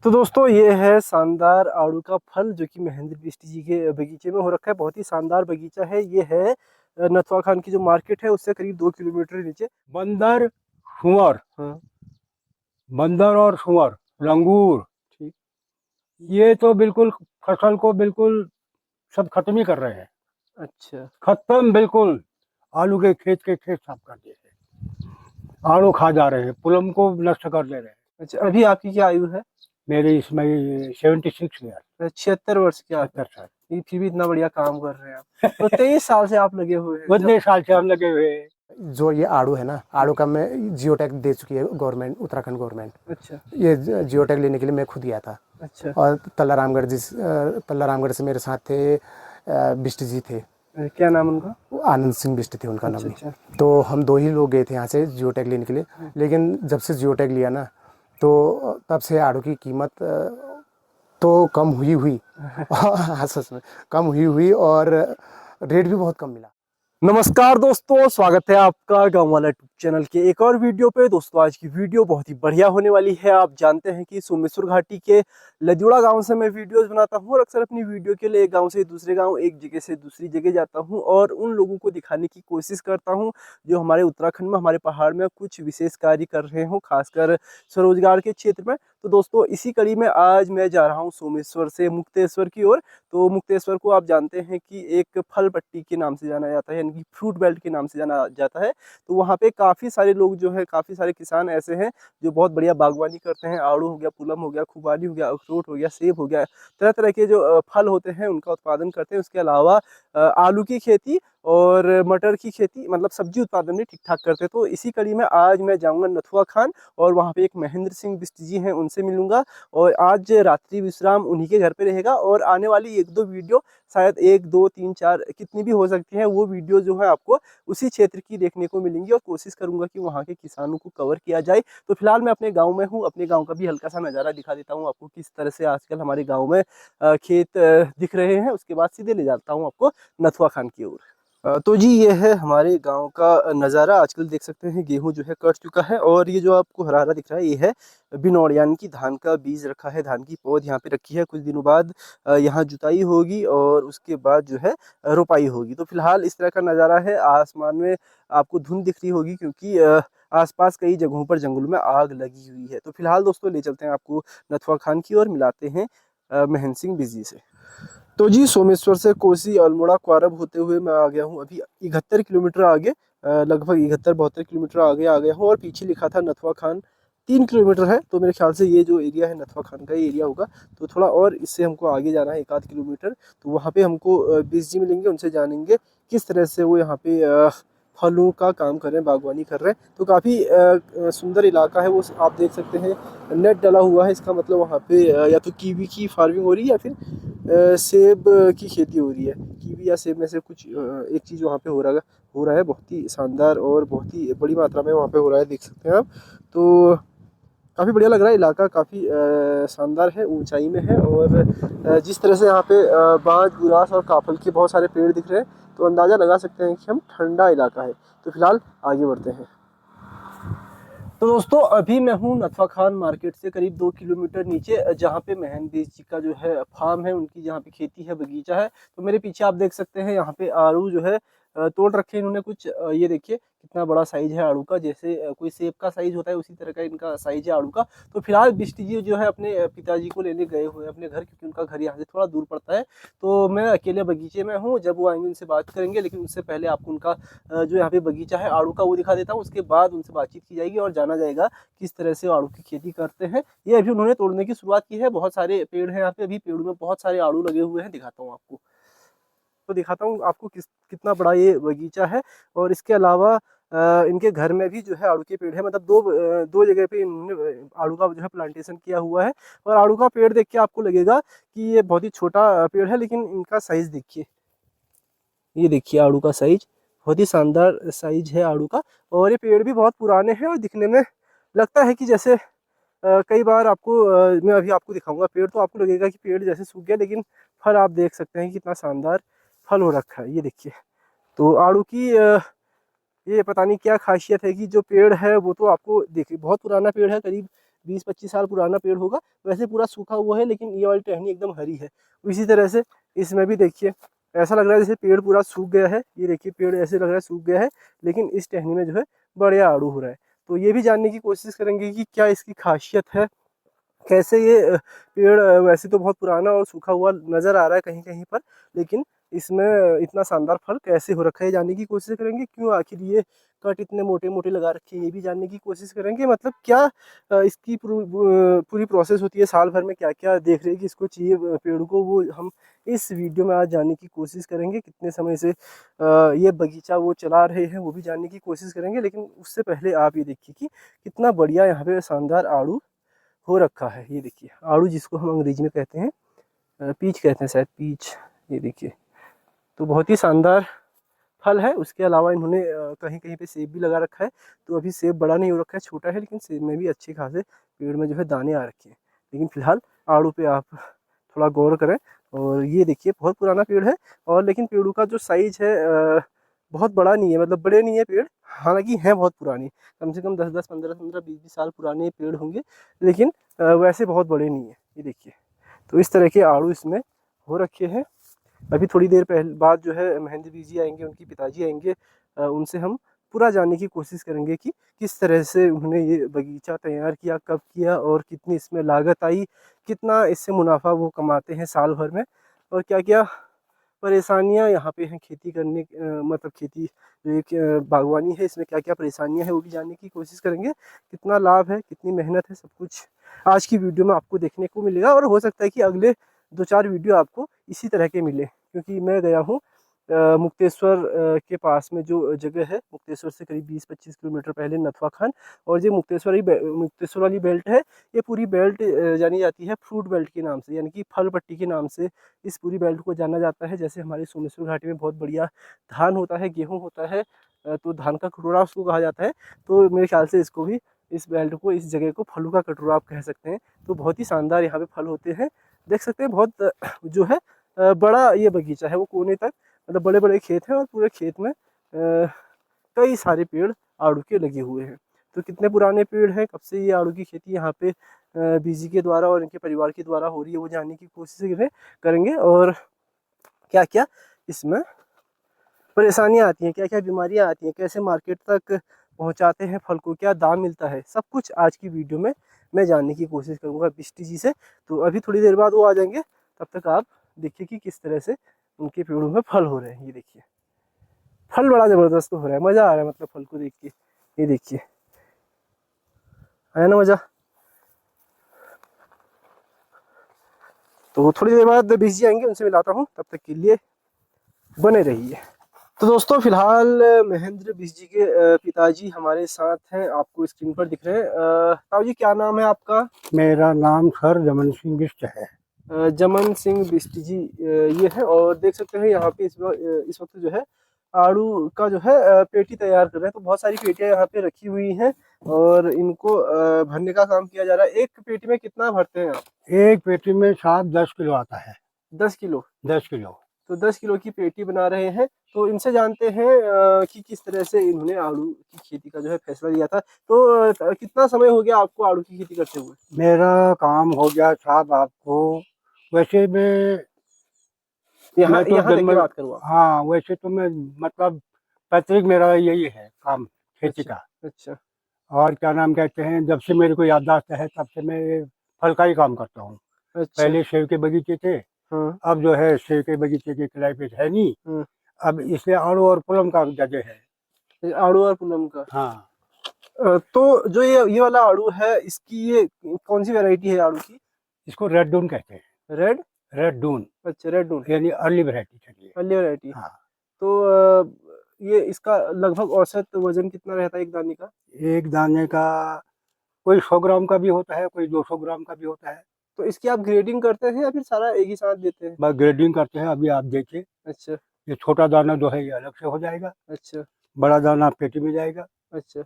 तो दोस्तों ये है शानदार आड़ू का फल जो कि महेंद्र बिष्ट जी के बगीचे में हो रखा है। बहुत ही शानदार बगीचा है। ये है नथवा खान की जो मार्केट है उससे करीब 2 किलोमीटर नीचे। बंदर सुअर हाँ बंदर और सुअर लंगूर ठीक। ये तो बिल्कुल फसल को बिल्कुल सब खत्म ही कर रहे हैं। अच्छा खत्म बिल्कुल। आलू के खेत साफ कर दिए हैं। आड़ू खा जा रहे हैं, पुलम को नष्ट कर दे रहे हैं। अच्छा, अभी आपकी क्या आयु है? मेरे इसमें 76 ईयर। 76 वर्ष के आप हैं। 76 साल। ये फिर भी इतना बढ़िया काम कर रहे हैं आप। तो 23 साल से आप लगे हुए हैं उतने साल से हम लगे हुए हैं। जो ये आड़ू है ना, आड़ू का मैं जियो टैग दे चुकी है गवर्नमेंट, उत्तराखंड गवर्नमेंट। अच्छा ये जियो टैग लेने के लिए मैं खुद गया था। अच्छा। और तल्ला रामगढ़ से मेरे साथ थे बिष्ट जी थे, क्या नाम उनका? वो आनंद सिंह बिष्ट थे उनका नाम अच्छा भी। अच्छा। तो हम दो ही लोग गए थे यहाँ से जियो टैग लेने के लिए। लेकिन जब से जियो टैग लिया ना, तो तब से आड़ू की कीमत तो कम हुई हाँ सच में कम हुई और रेट भी बहुत कम मिला। नमस्कार दोस्तों, स्वागत है आपका गांव वाला यूट्यूब चैनल के एक और वीडियो पे। दोस्तों आज की वीडियो बहुत ही बढ़िया होने वाली है। आप जानते हैं कि सोमेश्वर घाटी के लदियोड़ा गांव से मैं वीडियोस बनाता हूं और अक्सर अपनी वीडियो के लिए एक गांव से दूसरे गांव, एक जगह से दूसरी जगह जाता हूं और उन लोगों को दिखाने की कोशिश करता हूं जो हमारे उत्तराखंड में, हमारे पहाड़ में कुछ विशेष कार्य कर रहे हो, खासकर स्वरोजगार के क्षेत्र में। तो दोस्तों इसी कड़ी में आज मैं जा रहा हूँ सोमेश्वर से मुक्तेश्वर की ओर। तो मुक्तेश्वर को आप जानते हैं कि एक फल पट्टी के नाम से जाना जाता है, यानी कि फ्रूट बेल्ट के नाम से जाना जाता है। तो वहाँ पे काफ़ी सारे लोग जो है, काफ़ी सारे किसान ऐसे हैं जो बहुत बढ़िया बागवानी करते हैं। आड़ू हो गया, पुलम हो गया, खुबानी हो गया, अखरोट हो गया, सेब हो गया, तरह तरह के जो फल होते हैं उनका उत्पादन करते हैं। उसके अलावा आलू की खेती और मटर की खेती, मतलब सब्जी उत्पादन भी ठीक ठाक करते हैं। तो इसी कड़ी में आज मैं जाऊँगा नथुआ खान और वहाँ पे एक महेंद्र सिंह बिष्ट जी हैं, उनसे मिलूंगा। और आज रात्रि विश्राम उन्हीं के घर पे रहेगा और आने वाली एक दो वीडियो, शायद एक दो तीन चार कितनी भी हो सकती हैं, वो वीडियो जो है आपको उसी क्षेत्र की देखने को मिलेंगी और कोशिश करूंगा कि वहाँ के किसानों को कवर किया जाए। तो फिलहाल मैं अपने गांव में हूँ, अपने गांव का भी हल्का सा नज़ारा दिखा देता हूँ आपको, किस तरह से आजकल हमारे गाँव में खेत दिख रहे हैं। उसके बाद सीधे ले जाता हूँ आपको नथुआ खान की ओर। तो जी ये है हमारे गांव का नज़ारा। आजकल देख सकते हैं गेहूं जो है कट चुका है और ये जो आपको हरा हरा दिख रहा है ये है बिनौड़, यानी कि धान का बीज रखा है, धान की पौध यहाँ पे रखी है। कुछ दिनों बाद यहाँ जुताई होगी और उसके बाद जो है रोपाई होगी। तो फिलहाल इस तरह का नज़ारा है। आसमान में आपको धुंध दिख रही होगी क्योंकि आसपास कई जगहों पर जंगलों में आग लगी हुई है। तो फिलहाल दोस्तों ले चलते हैं आपको नथुआ खान की ओर, मिलाते हैं महेंद्र सिंह बिजी से। तो जी सोमेश्वर से कोसी, अल्मोड़ा, क्वारब होते हुए मैं आ गया हूँ अभी 71 किलोमीटर आगे, लगभग 71-72 किलोमीटर आगे आ गया हूँ। और पीछे लिखा था नथुआ खान 3 किलोमीटर है। तो मेरे ख्याल से ये जो एरिया है नथुआ खान का ये एरिया होगा। तो थोड़ा और इससे हमको आगे जाना है 1-8 किलोमीटर। तो वहाँ पे हमको बीस जी मिलेंगे, उनसे जानेंगे किस तरह से वो यहाँ पे फलों का काम कर रहे हैं, बागवानी कर रहे हैं। तो काफ़ी सुंदर इलाका है वो, आप देख सकते हैं नेट डला हुआ है। इसका मतलब वहाँ पे या तो कीवी की फार्मिंग हो रही है या फिर सेब की खेती हो रही है। कीवी या सेब में से कुछ एक चीज़ वहाँ पे हो रहा है। बहुत ही शानदार और बहुत ही बड़ी मात्रा में वहाँ पे हो रहा है, देख सकते हैं आप। तो काफ़ी बढ़िया लग रहा है इलाका, काफ़ी शानदार है, ऊंचाई में है। और जिस तरह से यहाँ पे बांज, बुरास और काफल के बहुत सारे पेड़ दिख रहे हैं, तो अंदाज़ा लगा सकते हैं कि हम ठंडा इलाका है। तो फिलहाल आगे बढ़ते हैं। तो दोस्तों अभी मैं हूँ नथुआ खान मार्केट से करीब 2 किलोमीटर नीचे, जहाँ पे महेंद्र जी का जो है फार्म है, उनकी जहाँ पे खेती है, बगीचा है। तो मेरे पीछे आप देख सकते हैं यहाँ पे आड़ू जो है तोड़ रखे हैं इन्होंने कुछ। ये देखिए कितना बड़ा साइज है आड़ू का, जैसे कोई सेब का साइज होता है उसी तरह का इनका साइज है आड़ू का। तो फिलहाल बिष्ट जी जो है अपने पिताजी को लेने गए हुए हैं अपने घर, क्योंकि उनका घर यहाँ से थोड़ा दूर पड़ता है। तो मैं अकेले बगीचे में हूँ, जब वो आएंगे उनसे बात करेंगे। लेकिन उससे पहले आपको उनका जो यहाँ पे बगीचा है आड़ू का वो दिखा देता हूँ। उसके बाद उनसे बातचीत की जाएगी और जाना जाएगा किस तरह से आड़ू की खेती करते हैं। ये अभी उन्होंने तोड़ने की शुरुआत की है। बहुत सारे पेड़ हैं यहाँ पे, अभी पेड़ों में बहुत सारे आड़ू लगे हुए हैं। दिखाता हूँ आपको, तो दिखाता हूँ आपको कितना बड़ा ये बगीचा है। और इसके अलावा इनके घर में भी जो है आड़ू के पेड़ है, मतलब दो जगह पे इन्होंने आड़ू का जो है प्लांटेशन किया हुआ है। और आड़ू का पेड़ देख के आपको लगेगा कि ये बहुत ही छोटा पेड़ है, लेकिन इनका साइज देखिए, ये देखिए आड़ू का साइज, बहुत ही शानदार साइज है आड़ू का। और ये पेड़ भी बहुत पुराने हैं और दिखने में लगता है कि जैसे कई बार आपको मैं अभी आपको दिखाऊंगा पेड़, तो आपको लगेगा कि पेड़ जैसे सूख गया, लेकिन फल आप देख सकते हैं कितना शानदार फल हो रखा है। ये देखिए, तो आड़ू की ये पता नहीं क्या खासियत है कि जो पेड़ है वो तो आपको देखिए बहुत पुराना पेड़ है, करीब 20-25 साल पुराना पेड़ होगा। वैसे पूरा सूखा हुआ है, लेकिन ये वाली टहनी एकदम हरी है। इसी तरह से इसमें भी देखिए, ऐसा लग रहा है जैसे पेड़ पूरा सूख गया है। ये देखिए पेड़ ऐसे लग रहा है सूख गया है, लेकिन इस टहनी में जो है बढ़िया आड़ू हो रहा है। तो ये भी जानने की कोशिश करेंगे कि क्या इसकी खासियत है, कैसे ये पेड़ वैसे तो बहुत पुराना और सूखा हुआ नज़र आ रहा है कहीं कहीं पर, लेकिन इसमें इतना शानदार फल कैसे हो रखा है जानने की कोशिश करेंगे। क्यों आखिर ये कट इतने मोटे मोटे लगा रखे हैं, ये भी जानने की कोशिश करेंगे। मतलब क्या इसकी पूरी प्रोसेस होती है, साल भर में क्या क्या देख रेख इसको चाहिए पेड़ को, वो हम इस वीडियो में आज जानने की कोशिश करेंगे। कितने समय से ये बगीचा वो चला रहे हैं वो भी जानने की कोशिश करेंगे। लेकिन उससे पहले आप ये देखिए कि कितना बढ़िया यहाँ पे शानदार आड़ू हो रखा है। ये देखिए आड़ू, जिसको हम अंग्रेजी में कहते हैं पीच कहते हैं शायद, पीच। ये देखिए, तो बहुत ही शानदार फल है। उसके अलावा इन्होंने कहीं कहीं पे सेब भी लगा रखा है। तो अभी सेब बड़ा नहीं हो रखा है, छोटा है, लेकिन सेब में भी अच्छे खासे पेड़ में जो है दाने आ रखे हैं। लेकिन फिलहाल आड़ू पे आप थोड़ा गौर करें। और ये देखिए बहुत पुराना पेड़ है, और लेकिन पेड़ों का जो साइज है बहुत बड़ा नहीं है, मतलब बड़े नहीं है पेड़। हालांकि हैं बहुत पुराने, कम से कम 10-10, 15-15, 20-20 साल पुराने पेड़ होंगे, लेकिन वैसे बहुत बड़े नहीं है। ये देखिए, तो इस तरह के आड़ू इसमें हो रखे हैं। अभी थोड़ी देर पहले बाद जो है महेंद्र जी आएंगे, उनके पिताजी आएंगे, उनसे हम पूरा जानने की कोशिश करेंगे कि किस तरह से उन्होंने ये बगीचा तैयार किया, कब किया, और कितनी इसमें लागत आई, कितना इससे मुनाफा वो कमाते हैं साल भर में, और क्या क्या परेशानियां यहाँ पे हैं खेती करने मतलब खेती जो एक बागवानी है, इसमें क्या क्या परेशानियां हैं वो भी जानने की कोशिश करेंगे। कितना लाभ है, कितनी मेहनत है, सब कुछ आज की वीडियो में आपको देखने को मिलेगा। और हो सकता है कि अगले 2-4 वीडियो आपको इसी तरह के मिले, क्योंकि मैं गया हूँ मुक्तेश्वर के पास में जो जगह है, मुक्तेश्वर से करीब 20-25 किलोमीटर पहले नथवा खान। और जो मुक्तेश्वर वाली बेल्ट है, ये पूरी बेल्ट जानी जाती है फ्रूट बेल्ट के नाम से, यानी कि फल पट्टी के नाम से इस पूरी बेल्ट को जाना जाता है। जैसे हमारी सोमेश्वर घाटी में बहुत बढ़िया धान होता है, गेहूँ होता है, तो धान का कटोरा उसको कहा जाता है। तो मेरे ख्याल से इसको भी, इस बेल्ट को, इस जगह को फलों का कटोरा आप कह सकते हैं। तो बहुत ही शानदार यहाँ पे फल होते हैं, देख सकते हैं। बहुत जो है बड़ा ये बगीचा है, वो कोने तक, मतलब बड़े बड़े खेत हैं, और पूरे खेत में कई सारे पेड़ आड़ू के लगे हुए हैं। तो कितने पुराने पेड़ हैं, कब से ये आड़ू की खेती यहाँ पे बीजी के द्वारा और इनके परिवार के द्वारा हो रही है, वो जानने की कोशिश करेंगे। और क्या क्या इसमें परेशानियाँ आती हैं, क्या क्या बीमारियाँ आती हैं, कैसे मार्केट तक पहुँचाते हैं फल को, क्या दाम मिलता है, सब कुछ आज की वीडियो में मैं जानने की कोशिश करूँगा बिष्टी जी से। तो अभी थोड़ी देर बाद वो आ जाएंगे, तब तक आप देखिए कि किस तरह से उनके पेड़ों में फल हो रहे हैं। ये देखिए फल बड़ा ज़बरदस्त हो रहा है, मज़ा आ रहा है मतलब फल को देख के। ये देखिए, आया ना मज़ा। तो थोड़ी देर बाद बिजी आएंगे, उनसे मिलाता हूँ, तब तक के लिए बने रहिए। तो दोस्तों फिलहाल महेंद्र बिष्ट जी के पिताजी हमारे साथ हैं, आपको स्क्रीन पर दिख रहे हैं। ताऊ जी, क्या नाम है आपका? मेरा नाम सर जमन सिंह बिष्ट है। जमन सिंह बिष्ट जी ये है। और देख सकते हैं यहाँ पे इस वक्त जो है आड़ू का जो है पेटी तैयार कर रहे हैं। तो बहुत सारी पेटियां यहाँ पे रखी हुई हैं, और इनको भरने का काम किया जा रहा है। एक पेटी में कितना भरते हैं आप? एक पेटी में 7-10 किलो आता है। 10 किलो? 10 किलो। तो 10 किलो की पेटी बना रहे हैं। तो इनसे जानते हैं कि किस तरह से इन्होंने आड़ू की खेती का जो है फैसला लिया था। तो कितना समय हो गया आपको आड़ू की खेती करते हुए? मेरा काम हो गया साहब, आपको वैसे मैं यहाँ तो यहाँ देखिए बात करूँ आप। हाँ, वैसे तो मैं मतलब पैतृक मेरा यही है काम, खेती अच्छा, का। अच्छा, और क्या नाम कहते हैं, जब से मेरे को याददाश्त है तब से मैं फल का ही काम करता हूँ। अच्छा। पहले सेब के बगीचे थे, हाँ, अब जो है सेब के बगीचे की क्लाइमेट है नहीं, हाँ। अब इसलिए आड़ू और पुलम का जगह है। आड़ू और पूनम का। हाँ, तो जो ये वाला आड़ू है, इसकी ये कौन सी वैरायटी है आड़ू की? इसको रेड डून कहते हैं। रेड? रेड डून अच्छा, रेड डून, यानी अर्ली वैरायटी चलिए। Early variety. हाँ, तो ये इसका लगभग औसत वजन कितना रहता है एक दाने का? एक दाने का कोई 100 ग्राम का भी होता है, कोई 200 ग्राम का भी होता है। तो इसकी आप ग्रेडिंग करते हैं या फिर सारा एक ही साथ देते हैं? बस ग्रेडिंग करते हैं। अभी आप देखिए, अच्छा, ये छोटा दाना जो है ये अलग से हो जाएगा, अच्छा, बड़ा दाना पेटी में जाएगा। अच्छा।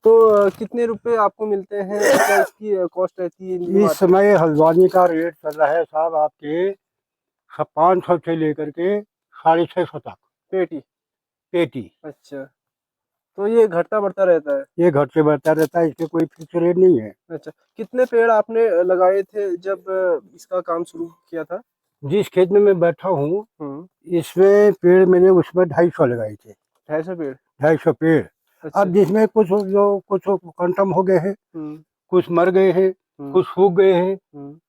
तो कितने रुपए आपको मिलते हैं, क्या इसकी कॉस्ट रहती है इनकी इस मार्केट? समय हल्द्वानी का रेट चल रहा है साहब आपके 500 से लेकर के 650 तक पेटी? पेटी। अच्छा। तो ये घटता बढ़ता रहता है। ये घर से बढ़ता रहता है, इसके कोई फिक्स रेट नहीं है। अच्छा, कितने पेड़ आपने लगाए थे जब इसका काम शुरू किया था? जिस खेत में मैं बैठा हूँ, हम्म। इसमें पेड़ मैंने उसमें 250 लगाए थे। 250 पेड़? 250 पेड़। अच्छा। अब जिसमें कुछ कंटम हो गए हैं, हम्म। कुछ मर गए हैं, हम्म। कुछ सूख गए हैं। हम्म।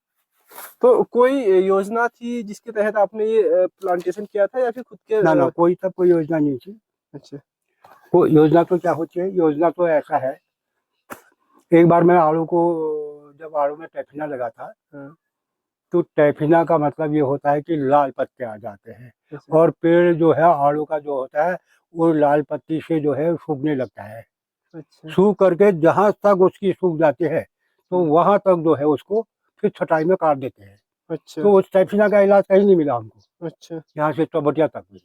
तो कोई योजना थी जिसके तहत आपने ये प्लांटेशन किया था या फिर खुद के? ना कोई तब कोई योजना नहीं थी। अच्छा। वो योजना तो क्या होती है, योजना तो ऐसा है, एक बार मैं जब आड़ू में टैफिना लगा था, हाँ। तो टैफिना का मतलब ये होता है कि लाल पत्ते आ जाते हैं, अच्छा। और पेड़ जो है आड़ू का जो होता है वो लाल पत्ती से जो है सूखने लगता है। अच्छा। सूख करके जहां तक उसकी सूख जाती है, तो वहां तक जो है उसको फिर छटाई में काट देते हैं। अच्छा। तो उस टैफिना का इलाज कहीं नहीं मिला हमको, अच्छा। यहाँ से चौबटिया तक भी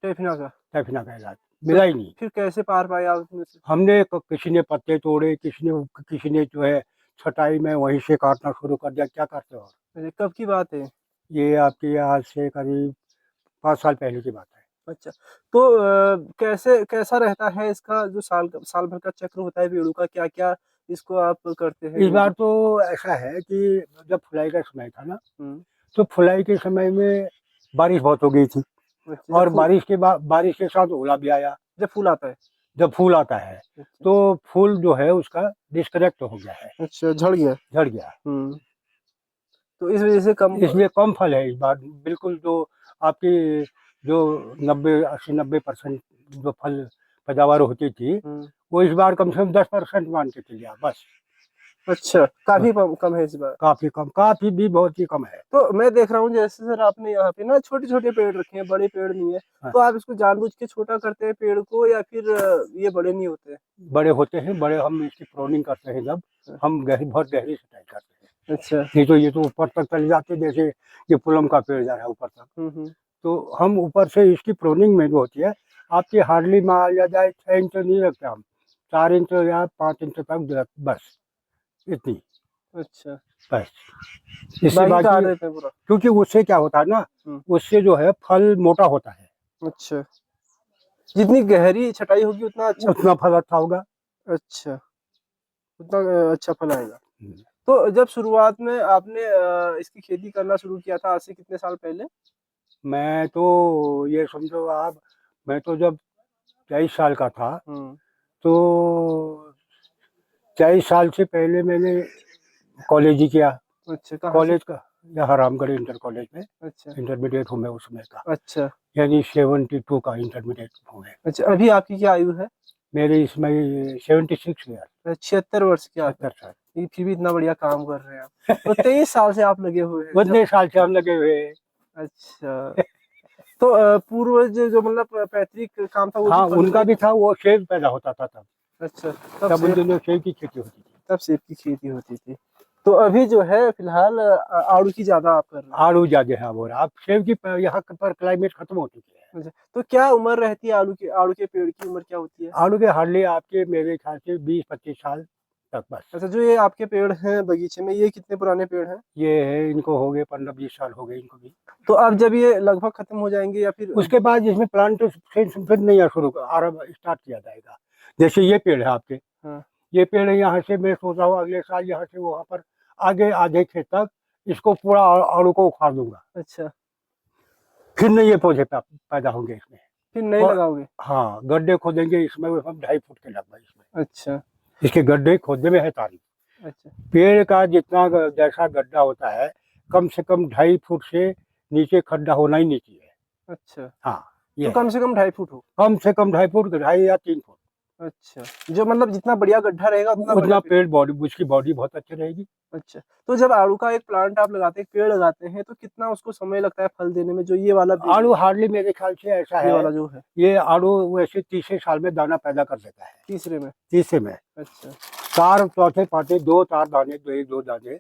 टेफिना का? टैफिना का इलाज तो मिला ही नहीं। फिर कैसे पार पाए आप उसमें से? हमने किसी ने पत्ते तोड़े, किसी ने जो है छटाई में वहीं से काटना शुरू कर दिया। क्या करते हो? अच्छा, कब की बात है? ये आपकी आज से करीब 5 साल पहले की बात है। अच्छा। तो कैसा रहता है इसका जो साल भर का चक्र होता है पेड़ों का, क्या क्या इसको आप करते हैं? इस बार तो ऐसा है कि जब फुलाई का समय था ना, हम्म। तो फुलाई के समय में बारिश बहुत हो गई थी, अच्छा, और बारिश के साथ ओला भी आया। जब फूल आता है? जब फूल आता है, अच्छा। तो फूल जो है उसका डिस्कनेक्ट हो गया है, अच्छा, झड़ गया? झड़ गया। हम्म। तो इस वजह से कम? इसलिए कम फल है इस बार बिल्कुल। जो आपकी जो 80-90% जो फल पैदावार होती थी, हम्म। वो इस बार कम से कम 10% मान के चलिए आप, बस। अच्छा, काफी बस कम है इस बार। काफी कम, काफी भी बहुत ही कम है। तो मैं देख रहा हूँ जैसे सर आपने यहाँ पे ना छोटे छोटे पेड़ रखे हैं, बड़े पेड़ नहीं है। हाँ। तो आप इसको जानबूझ के छोटा करते हैं पेड़ को, या फिर ये बड़े नहीं होते? बड़े होते हैं, बड़े हम इसकी प्रोनिंग करते हैं जब हम बहुत गहरी छटाई करते हैं। अच्छा। नहीं तो ये तो ऊपर तक चले जाते, जैसे ये पुलम का पेड़ जा रहा है ऊपर तक। हम्म। तो हम ऊपर से इसकी प्रोनिंग में जो होती है, आपकी हार्डली मान लिया जाए 6 इंच नहीं रखते हम, 4 इंच या 5 इंच तक, बस इतनी, अच्छा, बस। इससे बाकी काट बाकी, देते हैं पूरा? क्योंकि उससे क्या होता है ना, हम्म। उससे जो है फल मोटा होता है, अच्छा, जितनी गहरी छटाई होगी उतना अच्छा? उतना फल अच्छा होगा। अच्छा, उतना अच्छा फल आएगा। हम्म। तो जब शुरुआत में आपने इसकी खेती करना शुरू किया था, आज से कितने साल पहले? मैं तो ये समझो आप, मैं तो जब 23 साल का था, हम्म। तो 23 साल से पहले मैंने कॉलेज ही किया। अच्छा, कहाँ से? कॉलेज का यहाँ रामगढ़ इंटर कॉलेज में अच्छा। इंटरमीडिएट हूँ मैं उस समय का, अच्छा। यानी 72 का इंटरमीडिएट हूँ मैं। अच्छा, अभी आपकी क्या आयु है? मेरे इसमें 76 ईयर, 76 वर्ष के आप? 76 साल। ये फिर भी इतना बढ़िया काम कर रहे हैं आप। तो 23 साल से आप लगे हुए हैं उतने साल से हम लगे हुए हैं। अच्छा। तो पूर्वज जो मतलब पैतृक काम था वो हाँ, भी फल उनका भी था, वो सेब पैदा होता था तब। अच्छा, तब उन दिनों सेब की खेती होती थी। तब सेब की खेती होती थी। तो अभी जो है फिलहाल आड़ू की ज्यादा आप कर रहे हैं? आड़ू ज्यादा है अब, और अब सेब की यहाँ पर क्लाइमेट खत्म हो चुकी है। अच्छा, तो क्या उम्र रहती है आड़ू के पेड़ की उम्र क्या होती है? आड़ू के हार्डली आपके मेरे ख्याल से 20-25 साल तक, बस। अच्छा, जो ये आपके पेड़ हैं बगीचे में, ये कितने पुराने पेड़ हैं? ये है, इनको हो गए 15-20 साल हो गए इनको भी। तो अब जब ये लगभग खत्म हो जाएंगे या फिर? उसके बाद इसमें प्लांट फिर नहीं शुरू आरंभ स्टार्ट किया जाएगा। जैसे ये पेड़ है आपके, हाँ। ये पेड़ है, यहाँ से मैं सोच रहा हूँ अगले साल यहाँ से वहाँ पर आगे आधे खेत तक इसको पूरा आड़ू को उखाड़ दूंगा। अच्छा, फिर नहीं ये पौधे पैदा होंगे इसमें। फिर नहीं और लगाओगे? हाँ, गड्ढे खोदेंगे इसमें, वो हम 2.5 फुट के लगभग इसमें। अच्छा। इसके गड्ढे खोदने में है तारीफ। अच्छा। पेड़ का जितना जैसा गड्ढा होता है, कम से कम 2.5 फुट से नीचे खड्डा होना ही नहीं चाहिए। अच्छा, हाँ, तो ये कम से कम 2.5 फुट हो? कम से कम 2.5 फुट, 2.5 या 3 फुट। अच्छा, जो मतलब जितना बढ़िया गड्ढा रहेगा उतना उतना बढ़िया पेड़ बॉडी, उसकी बॉडी बहुत अच्छी रहेगी। अच्छा, तो जब आड़ू का एक प्लांट आप लगाते हैं, पेड़ लगाते हैं, तो कितना उसको समय लगता है फल देने में, जो ये वाला आड़ू हार्डली मेरे ख्याल से ऐसा ये है, वाला जो है ये आड़ू वैसे तीसरे साल में दाना पैदा कर देता है। तीसरे में? तीसरे में अच्छा। 4 चौथे पाँचे 2-4 दाने, 1-2 दाने,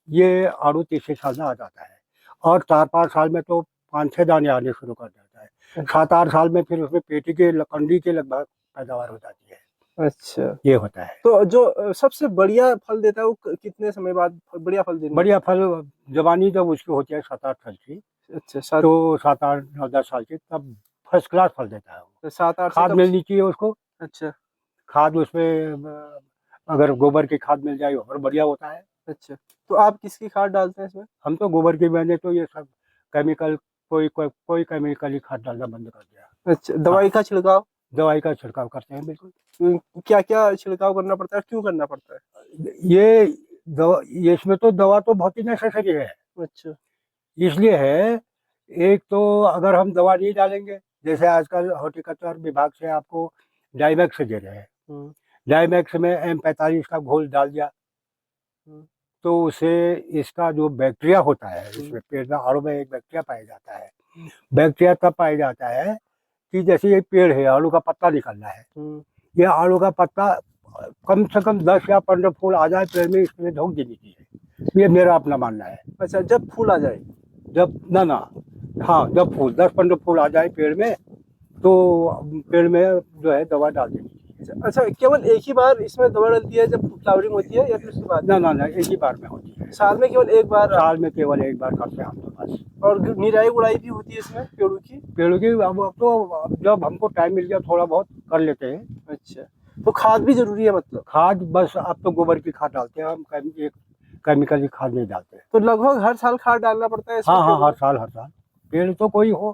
ये आड़ू तीसरे साल में आ जाता है। और 4-5 साल में तो 5-6 दाने आने शुरू कर देता है। 7-8 साल में फिर उसमें पेटी के लकड़ी के लगभग पैदावार हो जाती है। अच्छा, ये होता है। तो जो सबसे बढ़िया फल देता है वो कितने समय बाद बढ़िया फल देने? बढ़िया फल जवानी जब उसकी होती है 7-8 साल की, अच्छा, तो 7-8-9-10 साल की, तब फर्स्ट क्लास फल देता है वो। 7-8 खाद मिलनी चाहिए उसको। अच्छा। खाद उसमें अगर गोबर की खाद मिल जाए और बढ़िया होता है। अच्छा, तो आप किसकी खाद डालते हैं इसमें? हम तो गोबर की, मैंने तो ये सब केमिकल, कोई केमिकली खाद डालना बंद कर दिया। अच्छा, दवाई का छिड़काव? दवाई का छिड़काव करते हैं बिल्कुल। क्या क्या छिड़काव करना पड़ता है, क्यों करना पड़ता है? ये दवा, ये इसमें तो दवा तो बहुत ही नेसेसरी है। अच्छा। इसलिए है, एक तो अगर हम दवा नहीं डालेंगे, जैसे आजकल हॉर्टिकल्चर विभाग से आपको डाइमैक्स दे रहे हैं, हम्म, डाइमैक्स में M45 का घोल डाल दिया, हम्म, तो उससे इसका जो बैक्टीरिया होता है, हम्म। इसमें पेड़ में, आड़ू में एक बैक्टीरिया पाया जाता है। बैक्टीरिया तब पाया जाता है कि जैसे ये पेड़ है, आलू का पत्ता निकलना है, ये आलू का पत्ता कम से कम 10 या 15 फूल आ जाए पेड़ में, इसमें ढोक देनी चाहिए। ये मेरा अपना मानना है। अच्छा, जब फूल आ जाए? जब ना हाँ, जब फूल 10-15 फूल आ जाए पेड़ में, तो पेड़ में जो है दवा डाल देनी चाहिए। अच्छा, केवल एक ही बार इसमें दवा डलती है जब फ्लावरिंग होती है, या फिर उसके बाद? ना, एक ही बार में होती है। साल में केवल एक बार? साल में केवल एक बार करते हैं हम तो बस। और निराई गुड़ाई भी होती है इसमें पेड़ों की? पेड़ों की अब तो जब हमको टाइम मिल गया थोड़ा बहुत कर लेते हैं। अच्छा, तो खाद भी जरूरी है मतलब? खाद बस अब तो गोबर की खाद डालते हैं हम, एक केमिकल की खाद नहीं डालते। तो लगभग हर साल खाद डालना पड़ता है इसमें? हाँ, हर साल पेड़ तो कोई हो,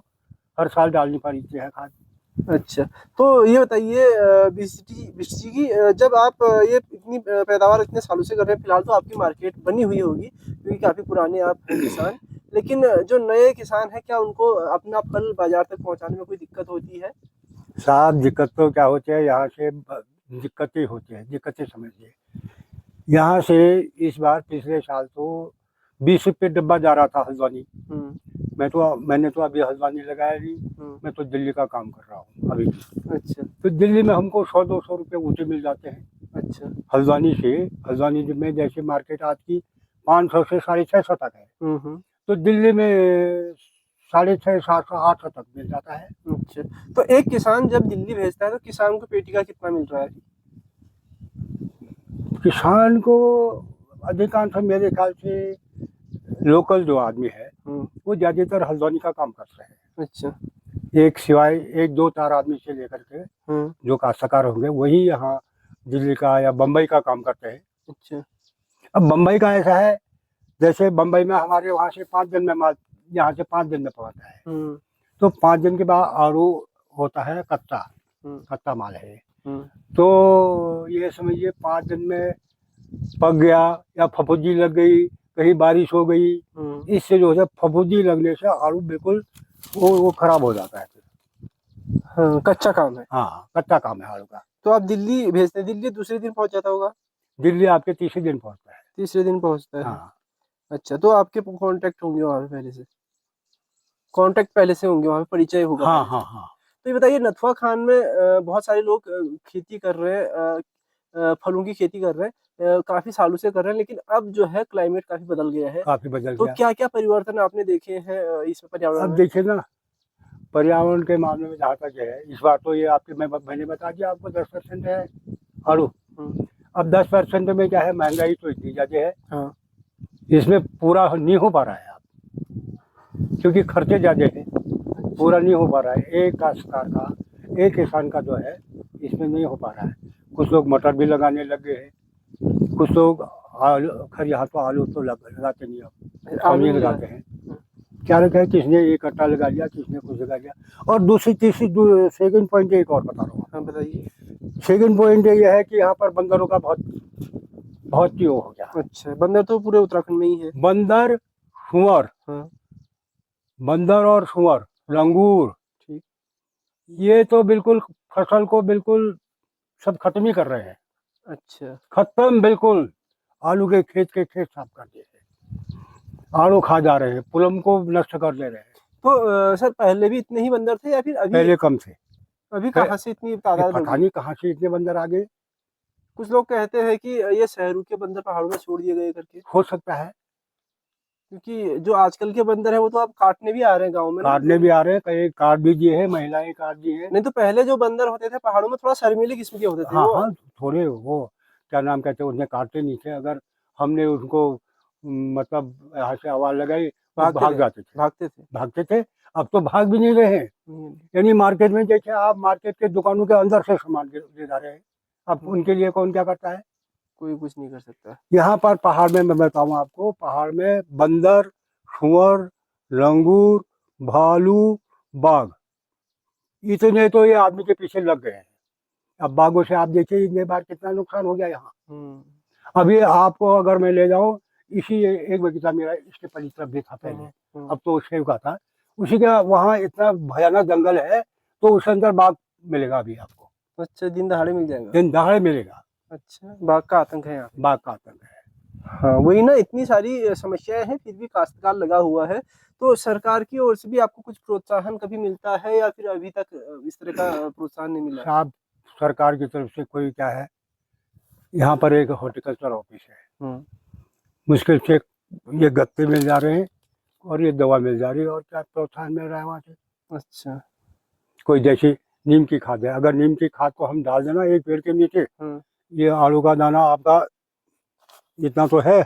हर साल डालनी पड़ती है खाद। अच्छा, तो ये बताइए बिस्टी की, जब आप ये इतनी पैदावार इतने सालों से कर रहे हैं, फिलहाल तो आपकी मार्केट बनी हुई होगी क्योंकि काफी पुराने आप हैं किसान, लेकिन जो नए किसान हैं, क्या उनको अपना फल बाजार तक पहुंचाने में कोई दिक्कत होती है? साहब दिक्कत तो क्या होती है, यहाँ से दिक्कतें होती है, दिक्कतें समझिए। यहाँ से इस बार पिछले साल तो 20 रुपये डब्बा जा रहा था हल्द्वानी। मैंने तो अभी हल्द्वानी लगाया नहीं, मैं तो दिल्ली का काम कर रहा हूँ अभी। अच्छा। तो दिल्ली में हमको 100-200 रुपये ऊँचे मिल जाते हैं। अच्छा। हल्द्वानी में जैसे मार्केट आज की 500 से 650 तक है, तो दिल्ली में 650, 700, 800 तक मिल जाता है। अच्छा, तो एक किसान जब दिल्ली भेजता है तो किसान को पेटी का कितना मिल रहा है? किसान को अधिकांश मेरे ख्याल से लोकल जो आदमी है वो ज्यादातर हल्द्वानी का काम करते हैं। अच्छा। एक सिवाय 1-2-4 आदमी से लेकर के जो काश्तकार होंगे वही यहाँ दिल्ली का या बम्बई का काम करते हैं। अच्छा। अब बम्बई का ऐसा है, जैसे बम्बई में हमारे वहाँ से 5 दिन में माल यहाँ से 5 दिन में पहुँचता है, तो 5 दिन के बाद आड़ू होता है कच्चा माल है, तो ये समझिए 5 दिन में पक गया या फफूंदी लग गई, कहीं बारिश हो गई, इससे जो है फफूंदी लगने से आलू बिल्कुल वो खराब हो जाता है। हाँ, कच्चा काम है। हाँ, कच्चा काम है आलू का। तो आप दिल्ली भेजते हैं, दिल्ली दूसरे दिन पहुंच जाता होगा? दिल्ली आपके तीसरे दिन पहुंचता है। तीसरे दिन पहुंचता है। हाँ। अच्छा, तो आपके कांटेक्ट होंगे वहाँ पे पहले से? कांटेक्ट पहले से होंगे वहाँ पे, परिचय होगा? हाँ। तो ये बताइए, नथुआ खान में बहुत सारे लोग खेती कर रहे हैं, फलों की खेती कर रहे हैं, काफी सालों से कर रहे हैं, लेकिन अब जो है क्लाइमेट काफी बदल गया है। काफी बदल तो गया। क्या क्या परिवर्तन आपने देखे हैं इस पर्यावरण अब में? देखिए ना, पर्यावरण के मामले में जहाँ तक है, इस बार तो ये मैंने बता दिया आपको 10% है आलू। अब 10% में क्या है, महंगाई तो इतनी ज्यादा है। हाँ। इसमें पूरा नहीं हो पा रहा है आप, क्योंकि खर्चे ज्यादा है, पूरा नहीं हो पा रहा है। एक काश्तकार का, एक किसान का जो है इसमें नहीं हो पा रहा है। कुछ लोग मटर भी लगाने लग गए हैं, कुछ लोग खैर यहाँ तो आलू तो लगाते नहीं, अब आलू लगाते हैं। क्या रखा है, किसने एक कट्टा लगा लिया, किसने कुछ लगा लिया। और दूसरी तीसरी सेकंड पॉइंट एक और बता रहा हूँ। हाँ, बताइए। सेकंड पॉइंट ये है कि यहाँ पर बंदरों का बहुत ही हो गया। अच्छा, बंदर तो पूरे उत्तराखंड में ही है। बंदर, सुअर, बंदर और सुअर, लंगूर, ठीक, ये तो बिल्कुल फसल को बिल्कुल सब खत्म ही कर रहे हैं। अच्छा। खत्म बिल्कुल, आलू के खेत साफ कर दिए, आलू खा जा रहे हैं, पुलम को नष्ट कर दे रहे हैं। तो सर, पहले भी इतने ही बंदर थे या फिर अभी? पहले कम थे। अभी कहाँ से इतनी तादाद बढ़ पता गई? नहीं कहाँ से इतने बंदर आ गए। कुछ लोग कहते हैं कि ये शहरों के बंदर पहाड़ों में छोड़ दिए गए करके, हो सकता है, क्योंकि जो आजकल के बंदर है वो तो आप काटने भी आ रहे हैं गाँव में ना? काटने भी आ रहे हैं, कई काट भी दिए हैं, महिलाएं काट दी है। नहीं तो पहले जो बंदर होते थे पहाड़ों में थोड़ा शर्मीले किस्म के होते थे। हाँ, थोड़े वो क्या नाम कहते हैं, उन्हें काटते नहीं थे। अगर हमने उनको मतलब यहाँ से आवाज लगाई तो भागते थे। अब तो भाग भी नहीं रहे हैं। यानी मार्केट में जैसे आप मार्केट के दुकानों के अंदर से सामान ले जा रहे हैं, अब उनके लिए कौन क्या करता है? कोई कुछ नहीं कर सकता। यहाँ पर पहाड़ में मैं बताऊँ आपको, पहाड़ में बंदर, सुअर, लंगूर, भालू, बाघ, इतने तो ये आदमी के पीछे लग गए हैं। अब बाघों से आप देखिए इतने बार कितना नुकसान हो गया यहाँ। अभी आपको अगर मैं ले जाऊँ, इसी एक बगीचा मेरा इसके पली तरफ भी था पहले, अब तो सेव का था, उसी का वहाँ इतना भयानक जंगल है, तो उसके अंदर बाघ मिलेगा अभी आपको। अच्छा, दिन दहाड़े मिल जाएगा? दिन दहाड़े मिलेगा। अच्छा, बाघ का आतंक है यहाँ पे। बाघ का आतंक है। हाँ, वही ना, इतनी सारी समस्याएं हैं फिर भी काश्तकार लगा हुआ है। तो सरकार की ओर से भी आपको कुछ प्रोत्साहन कभी मिलता है या फिर अभी तक इस तरह का प्रोत्साहन नहीं मिला? साहब, सरकार की तरफ से कोई क्या है, यहाँ पर एक हॉर्टिकल्चर ऑफिस है, मुश्किल से ये गत्ते मिल जा रहे हैं और ये दवा मिल जा रही है, और क्या प्रोत्साहन मिल रहा है वहाँ से? अच्छा। कोई जैसी नीम की खाद है, अगर नीम की खाद को हम डाल देना एक पेड़ के नीचे, ये आलू का दाना आपका इतना तो है,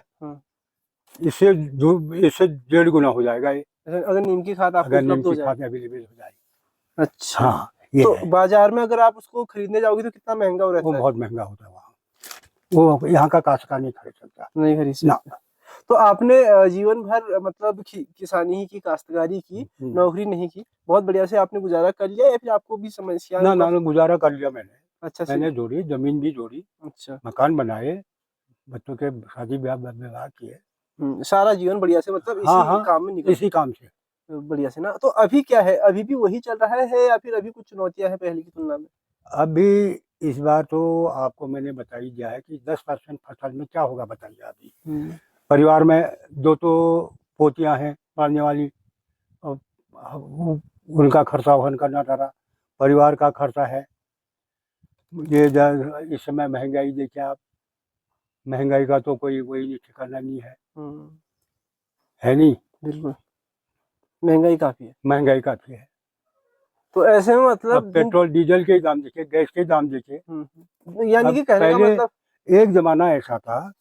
इससे 1.5 गुना हो जाएगा ये, अगर नीम की खाद आपको अगर नीम उपलब्ध हो की जाए। खाद अवेलेबल हो जाए। अच्छा। हाँ, ये तो है। बाजार में अगर आप उसको खरीदने जाओगे तो कितना महंगा हो रहता वो है? बहुत महंगा होता है वहाँ, वो यहाँ का काश्तकार नहीं खरीद सकता। नहीं खरीद ना। सकता। तो आपने जीवन भर मतलब किसानी ही की, काश्तकारी की, नौकरी नहीं की, बहुत बढ़िया से आपने गुजारा कर लिया या फिर आपको भी समस्या? ना, गुजारा कर लिया मैंने। अच्छा, मैंने जोड़ी, जमीन भी जोड़ी, अच्छा, मकान बनाए, बच्चों के शादी विवाह किए। सारा जीवन बढ़िया से मतलब इसी काम में निकल इसी काम से बढ़िया से ना। तो अभी क्या है, अभी भी वही चल रहा है या फिर अभी कुछ चुनौतियां हैं पहले की तुलना में? अभी इस बार तो आपको मैंने बता ही दिया है कि 10% फसल में क्या होगा, बताइए अभी। परिवार में 2 तो पोतियां हैं पढ़ने वाली, और उनका खर्चा वहन करना पड़ा, परिवार का खर्चा है। ये इस समय महंगाई देखिए आप, महंगाई का तो कोई वही ठिकाना नहीं है नहीं? बिल्कुल, महंगाई काफी है। महंगाई काफी है। तो ऐसे में मतलब अब पेट्रोल डीजल के दाम देखिए, गैस के दाम देखिए। यानी कि कहने का मतलब एक जमाना ऐसा था,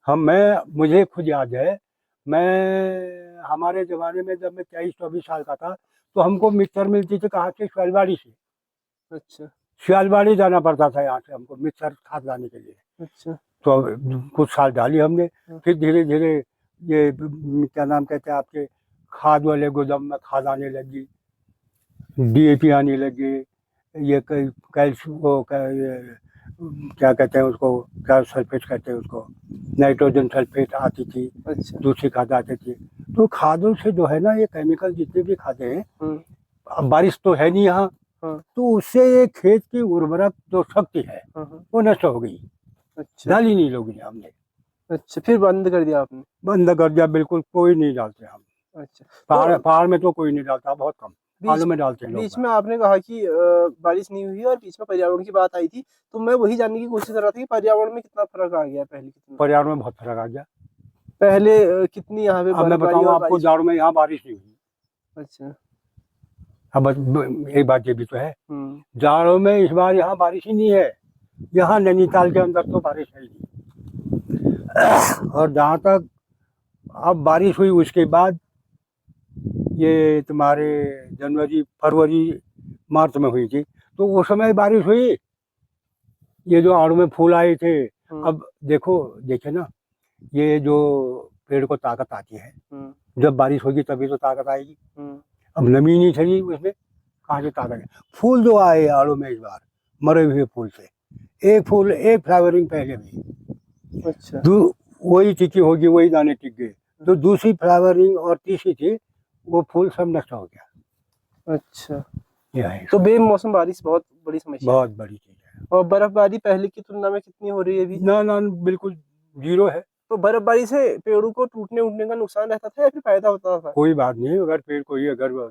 मुझे खुद याद है, मैं हमारे जमाने में जब मैं 23-24 साल का था, तो हमको मिक्सर मिलती थी कहाँ से? शैलवाड़ी से। अच्छा, शैलवाड़ी जाना पड़ता था यहाँ से हमको मिक्सर खाद लाने के लिए। अच्छा, तो कुछ साल डाली हमने, फिर धीरे धीरे ये क्या नाम कहते हैं आपके, खाद वाले गोदाम में खाद आने लगी, डीएपी आने लगी, ये कैल्शियम को क्या कहते हैं उसको, क्या सल्फेट कहते हैं उसको, नाइट्रोजन सल्फेट आती थी। अच्छा, दूसरी खाद आती थी। तो खादों से जो है ना, ये केमिकल जितने भी खाते हैं, अब बारिश तो है नहीं यहाँ, तो उससे ये खेत की उर्वरक जो शक्ति है वो नष्ट हो गई। अच्छा, डाली नहीं लोग ने हमने। अच्छा, फिर बंद कर दिया आपने? बंद कर दिया, बिल्कुल कोई नहीं डालते हम। अच्छा, पहाड़ में तो कोई नहीं डालता, बहुत कम आलू में डालते हैं लोग। बीच में आपने कहा कि बारिश नहीं हुई और बीच में पर्यावरण की बात आई थी, तो मैं वही जानने की कोशिश कर रहा था कि पर्यावरण में कितना फर्क आ गया पहले कितना? पर्यावरण में बहुत फर्क आ गया। पहले कितनी यहाँ पे, अब मैं बताऊँ आपको, जाड़ों में यहाँ बारिश नहीं हुई। अच्छा, अब एक बात ये भी तो है, जाड़ों में इस बार यहाँ बारिश ही नहीं है। यहाँ नैनीताल के अंदर तो बारिश है ही नहीं। और जहाँ तक अब बारिश हुई उसके बाद, ये तुम्हारे जनवरी फरवरी मार्च में हुई थी, तो उस समय बारिश हुई, ये जो आड़ू में फूल आए थे। अब देखे ना, ये जो पेड़ को ताकत आती है, जब बारिश होगी तभी तो ताकत आएगी। अब नमी नहीं थी उसमें, कहाँ से ताकत है? फूल जो आए आड़ू में इस बार, मरे हुए फूल से, एक फ्लावरिंग पहले भी। अच्छा, वही टिकी होगी, वही दाने टिक गए, तो दूसरी फ्लावरिंग और तीसरी थी, वो फूल सब नष्ट हो गया। अच्छा, यह है। तो बेमौसम बारिश बहुत बड़ी समस्या, बहुत बड़ी चीज है। और बर्फबारी पहले की तुलना में कितनी हो रही है अभी? ना, बिल्कुल जीरो है। तो बर्फबारी से पेड़ों को टूटने उठने का नुकसान रहता था या फिर फायदा होता था? कोई बात नहीं, अगर पेड़ कोई अगर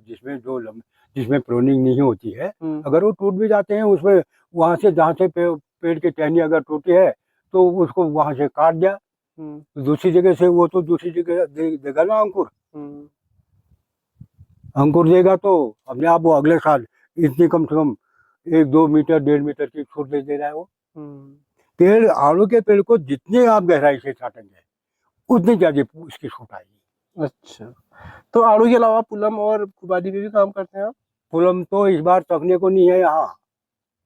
जिसमें प्रूनिंग नहीं होती है, अगर वो टूट भी जाते हैं, उसमें वहां से जहाँ से पेड़ की टहनी अगर टूटी है, तो उसको वहां से काट दिया, दूसरी जगह से, वो तो दूसरी जगह देगा ना अंकुर। अंकुर देगा तो अपने आप वो अगले साल इतनी कम से कम 1-2 मीटर 1.5 मीटर की छूट दे रहा है वो। पेड़, आड़ू के पेड़ को जितने आप गहराई से छाटेंगे उतनी ज्यादा उसकी छूट आएगी। अच्छा, तो आड़ू के अलावा पुलम और खुबानी पे भी काम करते हैं आप? पुलम तो इस बार तकने को नहीं है यहाँ।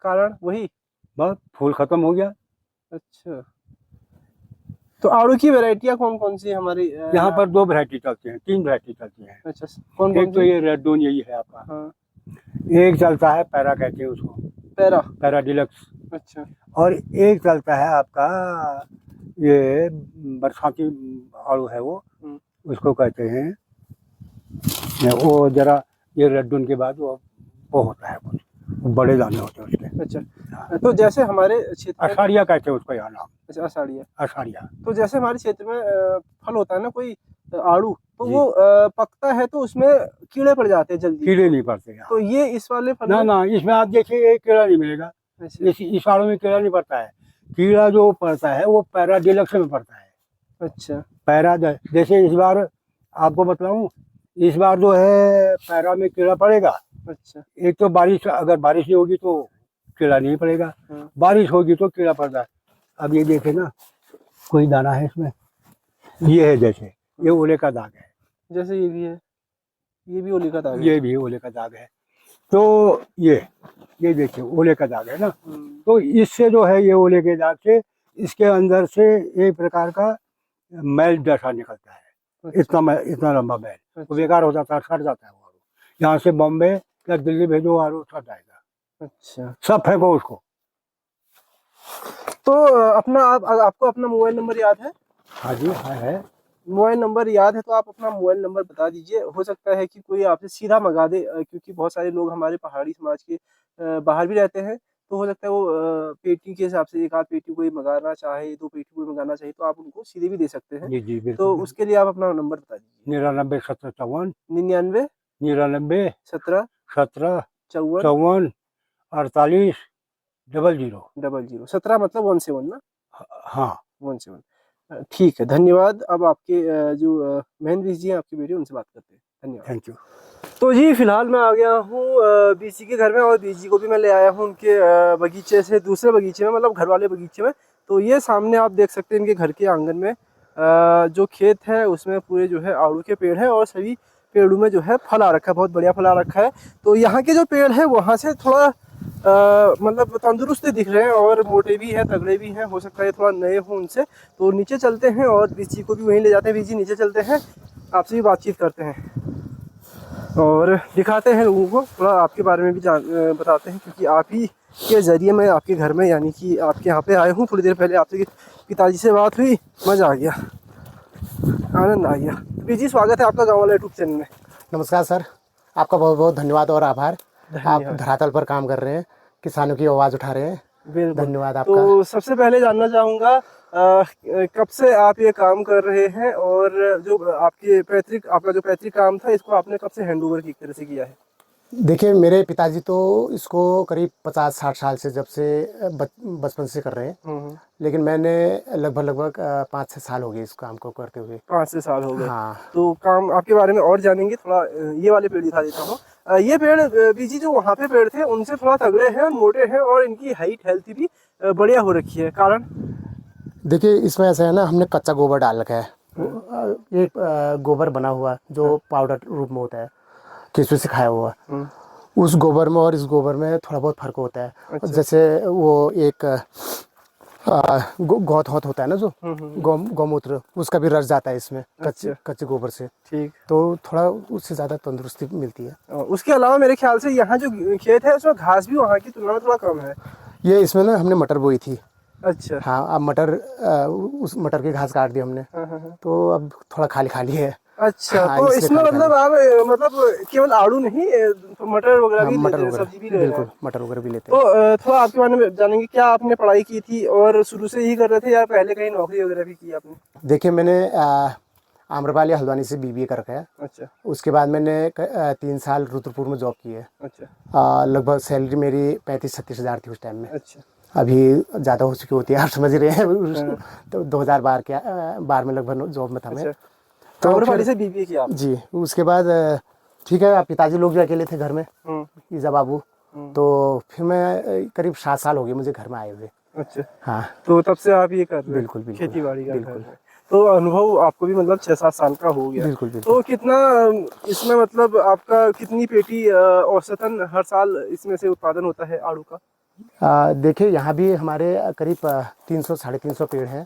कारण वही बस फूल खत्म हो गया। अच्छा, तो आड़ू की वैरायटियाँ कौन कौन सी हमारी यहाँ पर 2 वैरायटी चलती हैं, 3 वैरायटी चलती हैं। अच्छा, कौन एक कौन तो सी? ये रेड डोन यही है आपका, हाँ, एक चलता है पैरा कहते हैं उसको, पैरा। पैरा डिलक्स, अच्छा, और एक चलता है आपका ये बरसाती आड़ू है वो, हम्म, उसको कहते हैं वो जरा, ये रेड डोन के बाद वो होता है कुछ बड़े दाने होते हैं उसके। अच्छा। तो जैसे हमारे क्षेत्र में, अषाढ़िया कहते हैं उसको यहाँ नाम, अच्छा आषाढ़िया, अषाढ़िया। तो जैसे हमारे क्षेत्र में फल होता है ना कोई आड़ू, तो जी। वो पकता है तो उसमें कीड़े पड़ जाते हैं जल्दी, कीड़े नहीं पड़ते यहाँ। तो ये इस वाले फल ना में? ना, इसमें आप देखिए एक कीड़ा नहीं मिलेगा, अच्छा, इस आड़ू में कीड़ा नहीं पड़ता है। कीड़ा जो पड़ता है वो पैरा डिलक्स में पड़ता है। अच्छा, जैसे इस बार आपको बताऊं, इस बार जो है पैरा में कीड़ा पड़ेगा। अच्छा, एक तो बारिश, अगर बारिश नहीं होगी तो कीड़ा नहीं पड़ेगा, हाँ, बारिश होगी तो कीड़ा पड़ता है। अब ये देखे ना, कोई दाना है इसमें, ये है जैसे, ये ओले का दाग है, जैसे ये भी है, ये भी ओली का दाग है। ये भी ओले का दाग है। तो ये देखिए ओले का दाग है ना, तो इससे जो है, ये ओले के दाग से इसके अंदर से एक प्रकार का मैल जैसा निकलता है। अच्छा, इतना लंबा मैल, अच्छा, वो बेकार हो जाता है, सड़ जाता है वो आलू। यहाँ से बॉम्बे या दिल्ली भेजो, आलू सड़ जाएगा, अच्छा। सब फेंको उसको। तो अपना आपको अपना मोबाइल नंबर याद है? हाँ जी, है। मोबाइल नंबर याद है तो आप अपना मोबाइल नंबर बता दीजिए, हो सकता है कि कोई आपसे सीधा मंगा दे, क्योंकि बहुत सारे लोग हमारे पहाड़ी समाज के बाहर भी रहते हैं, तो हो सकता है वो पेटी के हिसाब से एक आध पेटी कोई मंगाना चाहे, 2 पेटी कोई मंगाना चाहे, तो आप उनको सीधे भी दे सकते हैं। जी जी, तो बिल्कुल। उसके लिए आप अपना नंबर बता दीजिए। 99 17 54, 99 99 17 17 54 54 48 00। 00 17 मतलब 17 ना? हाँ, 17। ठीक है, धन्यवाद। अब आपके जो महेंद्र बीस जी हैं, आपकी बेटी, उनसे बात करते हैं। धन्यवाद। Thank you. तो जी फिलहाल मैं आ गया हूँ बीसी के घर में, और बीसी को भी मैं ले आया हूँ उनके बगीचे से, दूसरे बगीचे में, मतलब घर वाले बगीचे में। तो ये सामने आप देख सकते हैं इनके घर के आंगन में जो खेत है उसमें पूरे जो है आड़ू के पेड़ हैं, और सभी पेड़ों में जो है फल आ रखा है, बहुत बढ़िया फल आ रखा है। तो यहाँ के जो पेड़ है वहाँ से थोड़ा मतलब तंदुरुस्त दिख रहे हैं, और मोटे भी हैं, तगड़े भी हैं, हो सकता है थोड़ा नए हों उनसे। तो नीचे चलते हैं और बीसी को भी वहीं ले जाते हैं। बीसी नीचे चलते हैं, आपसे भी बातचीत करते हैं और दिखाते हैं लोगों को, थोड़ा आपके बारे में भी बताते हैं, क्योंकि आप ही के ज़रिए मैं आपके घर में, यानी कि आपके यहाँ पे आया हूँ। थोड़ी देर पहले आपसे पिताजी से बात हुई, मज़ा आ गया, आनंद आ गया। बीजी, स्वागत है आपका गाँव वाला यूट्यूब चैनल में। नमस्कार सर, आपका बहुत बहुत धन्यवाद और आभार। आप धन्यवाद। धरातल पर काम कर रहे हैं, किसानों की आवाज़ उठा रहे हैं, बिल्कुल। धन्यवाद आपका। तो सबसे पहले जानना चाहूँगा कब से आप ये काम कर रहे हैं, और जो आपका जो पैतृक काम था, इसको आपने कब से हैंड ओवर की तरह से किया है? देखिए, मेरे पिताजी तो इसको करीब 50-60 साल से, जब से बचपन से कर रहे हैं, लेकिन मैंने लगभग 5-6 साल हो गए इस काम को करते हुए। 5 से साल हो गए। हाँ। तो काम आपके बारे में और जानेंगे थोड़ा। ये वाले पेड़ दिखा देता हूँ। ये पेड़ बीजी जो वहाँ पे पेड़ थे उनसे थोड़ा तगड़े हैं और मोटे हैं, और इनकी हाइट हेल्थ भी बढ़िया हो रखी है। कारण देखिए, इसमें ऐसा है ना, हमने कच्चा गोबर डाल रखा है, एक गोबर बना हुआ जो पाउडर रूप में होता है, केंचुए से खाया हुआ। उस गोबर में और इस गोबर में थोड़ा बहुत फर्क होता है। अच्छा। जैसे वो एक गौत होता है ना, जो गौमूत्र, उसका भी रस जाता है इसमें, कच्चे गोबर से। ठीक। तो थोड़ा उससे ज़्यादा तंदुरुस्ती मिलती है। उसके अलावा मेरे ख्याल से यहाँ जो खेत है उसमें घास भी वहाँ की तुलना में थोड़ा कम है। ये इसमें ना हमने मटर बोई थी। अच्छा। हाँ, अब उस मटर की घास काट दी हमने। हाँ। तो अब थोड़ा खाली खाली है। अच्छा। हाँ, तो इसलिए इसमें खाली मतलब आप मतलब केवल आड़ू नहीं, मटर वगैरह भी लेते हैं, सब्जी भी ले रहे हैं? बिल्कुल, मटर वगैरह भी लेते हैं। तो थोड़ा आपके बारे में जानेंगे, क्या आपने पढ़ाई की थी और शुरू से ही कर रहे थे, या पहले कहीं नौकरी वगैरह भी की आपने? देखिए, मैंने आम्रपाली हल्द्वानी से BBA कर रखा है। अच्छा। उसके बाद मैंने 3 साल रुद्रपुर में जॉब की है। अच्छा। लगभग सैलरी मेरी 35-36 हज़ार थी उस टाइम में। अच्छा। अभी ज़्यादा हो चुकी होती है, आप समझ रहे हैं। तो 2012 में लगभग जॉब में था मैं। तो आम्रपाली से BBA किया आपने? जी। उसके बाद ठीक है, पिताजी लोग भी अकेले थे घर में, ईजा बाबू। तो फिर मैं करीब 7 साल हो गए मुझे घर में आए हुए। अच्छा। हाँ, तो तब से आप ये कर रहे हैं? बिल्कुल बिल्कुल, खेती बाड़ी का बिल्कुल कर। तो अनुभव आपको भी मतलब 6-7 साल का हो गया? बिल्कुल बिल्कुल। तो कितना इसमें मतलब आपका कितनी पेटी औसतन हर साल इसमें से उत्पादन होता है आड़ू का? देखिए यहाँ भी हमारे करीब 300 350 पेड़ हैं।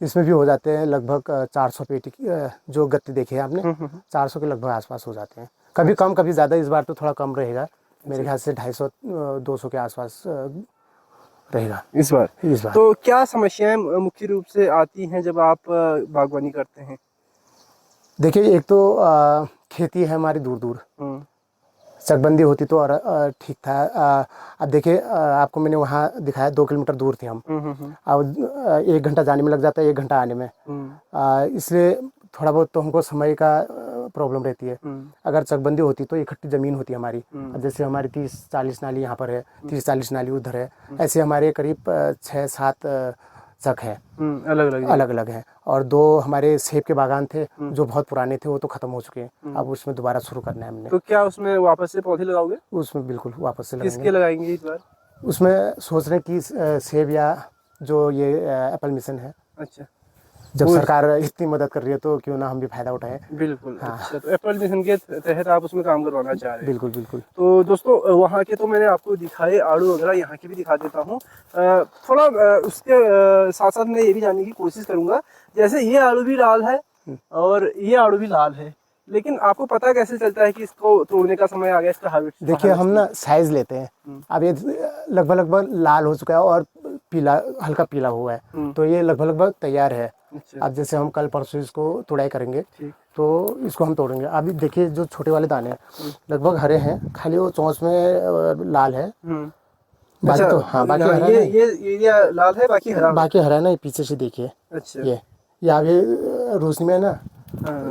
इसमें भी हो जाते हैं लगभग 400 पेटी जो गत्ते देखे हैं आपने, 400 के लगभग आसपास हो जाते हैं। कभी कम कभी ज़्यादा, इस बार तो थोड़ा कम रहेगा, मेरे ख्याल से 250 200 के आसपास रहेगा इस बार। इस बार। तो क्या समस्याएं मुख्य रूप से आती हैं जब आप बागवानी करते हैं? देखिए एक तो खेती है हमारी दूर दूर, चकबंदी होती तो और ठीक था। अब देखिए आपको मैंने वहाँ दिखाया 2 किलोमीटर दूर थे हम, अब 1 घंटा जाने में लग जाता है, 1 घंटा आने में। इसलिए थोड़ा बहुत तो हमको समय का प्रॉब्लम रहती है। अगर चकबंदी होती तो इकट्ठी ज़मीन होती हमारी। अब जैसे हमारी 30-40 नाली यहाँ पर है, 30-40 नाली उधर है, ऐसे हमारे करीब 6-7 चक है, अलग अलग हैं। और 2 हमारे सेब के बागान थे जो बहुत पुराने थे, वो तो ख़त्म हो चुके हैं। अब उसमें दोबारा शुरू करना है हमने। तो क्या उसमें वापस से पौधे लगाओगे? उसमें बिल्कुल वापस से किसके लगाएंगे इस बार? उसमें सोच रहे हैं कि सेब या जो ये एप्पल मिशन है। अच्छा, जब सरकार इतनी मदद कर रही है तो क्यों ना हम भी फायदा उठाएं। बिल्कुल। हाँ। अच्छा, तो एप्पल मिशन के तहत आप उसमें काम करवाना चाह रहे हैं? बिल्कुल बिल्कुल। तो दोस्तों वहाँ के तो मैंने आपको दिखाए आड़ू वगैरह, यहाँ के भी दिखा देता हूँ। थोड़ा उसके साथ साथ मैं ये भी जानने की कोशिश करूँगा, जैसे ये आड़ू भी लाल है और ये आड़ू भी लाल है, लेकिन आपको पता कैसे चलता है कि इसको तोड़ने का समय आ गया, इसका हार्वेस्ट? देखिए हम ना साइज लेते हैं। अब ये लगभग लाल हो चुका है और पीला, हल्का पीला हुआ है, तो ये लगभग तैयार है। अच्छा। अब जैसे हम कल परसों इसको तुड़ाई करेंगे तो इसको हम तोड़ेंगे। अभी देखिए जो छोटे वाले दाने हैं लगभग हरे हैं, खाली वो चोंच में लाल है। बाकी अच्छा, तो हाँ बाकी हरा ये है। ये लाल है, बाकी हरा। बाकी हरा है ना, ये पीछे से देखिए। अच्छा। ये आगे रोशनी में है ना,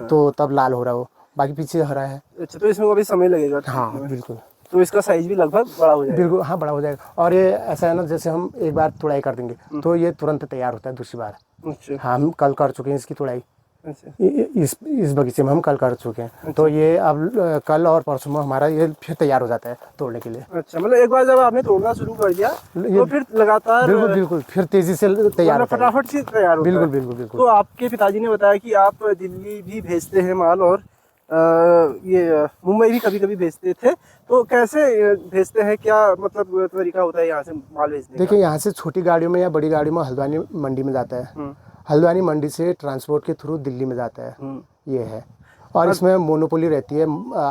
तो तब लाल हो रहा है वो, बाकी पीछे हरा है। अच्छा, तो इसमें अभी समय लगेगा? हाँ बिल्कुल। तो इसका साइज भी लगभग बड़ा हो जाएगा? बिल्कुल हाँ, बड़ा हो जाएगा। और ये ऐसा है ना, जैसे हम एक बार तुड़ाई कर देंगे तो ये तुरंत तैयार होता है दूसरी बार। अच्छा। हाँ हम कल कर चुके हैं इसकी तुड़ाई। अच्छा। इस बगीचे में हम कल कर चुके हैं। तो ये अब कल और परसों में हमारा ये फिर तैयार हो जाता है तोड़ने के लिए। अच्छा, मतलब एक बार जब आपने तोड़ना शुरू कर दिया तो फिर लगातार बिल्कुल बिल्कुल फिर तेजी से तैयार होता है, फटाफट से तैयार होता है। बिल्कुल बिल्कुल बिल्कुल। तो आपके पिताजी ने बताया कि आप दिल्ली भी भेजते हैं माल और ये मुंबई भी कभी कभी भेजते थे, तो कैसे भेजते हैं, क्या मतलब तरीका होता है यहाँ से माल भेजने का? देखिए यहाँ से छोटी गाड़ियों में या बड़ी गाड़ियों में हल्द्वानी मंडी में जाता है, हल्द्वानी मंडी से ट्रांसपोर्ट के थ्रू दिल्ली में जाता है, ये है। और इसमें मोनोपोली रहती है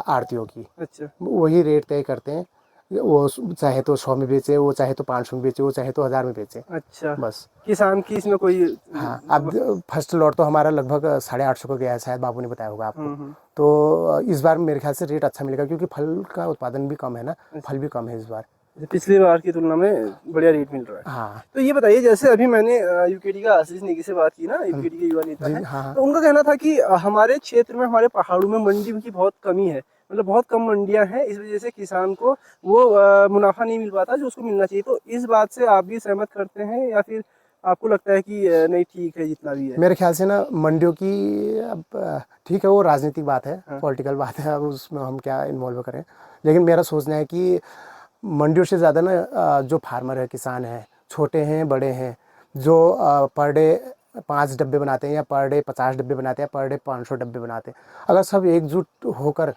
आड़तियों की। अच्छा। वही रेट तय करते हैं, वो चाहे तो 100 में बेचे, वो चाहे तो 500 में बेचे, वो चाहे तो 1000 में बेचे। अच्छा, बस किसान की इसमें कोई? हाँ, अब फर्स्ट लॉट तो हमारा लगभग 850 को गया है, शायद बाबू ने बताया होगा आपको। तो इस बार मेरे ख्याल से रेट अच्छा मिलेगा, क्योंकि फल का उत्पादन भी कम है ना, फल भी कम है इस बार, पिछली बार की तुलना में बढ़िया रेट मिल रहा है। हाँ। तो ये बताइए, जैसे अभी मैंने यूकेडी का आशीष नेगी से बात की ना, यूकेडी के युवा नेता हैं, हाँ। तो उनका कहना था कि हमारे क्षेत्र में, हमारे पहाड़ों में मंडी की बहुत कमी है, मतलब बहुत कम मंडियां हैं, इस वजह से किसान को वो मुनाफा नहीं मिल पाता जो उसको मिलना चाहिए। तो इस बात से आप भी सहमत करते हैं या फिर आपको लगता है कि नहीं ठीक है जितना भी है? मेरे ख्याल से ना मंडियों की, अब ठीक है वो राजनीतिक बात है, पॉलिटिकल बात है, अब उसमें हम क्या इन्वॉल्व करें, लेकिन मेरा सोचना है कि मंडियों से ज़्यादा ना जो फार्मर है, किसान है, छोटे हैं बड़े हैं, जो पर डे 5 डब्बे बनाते हैं या पर डे 50 डब्बे बनाते हैं, पर डे 500 डब्बे बनाते हैं, अगर सब एकजुट होकर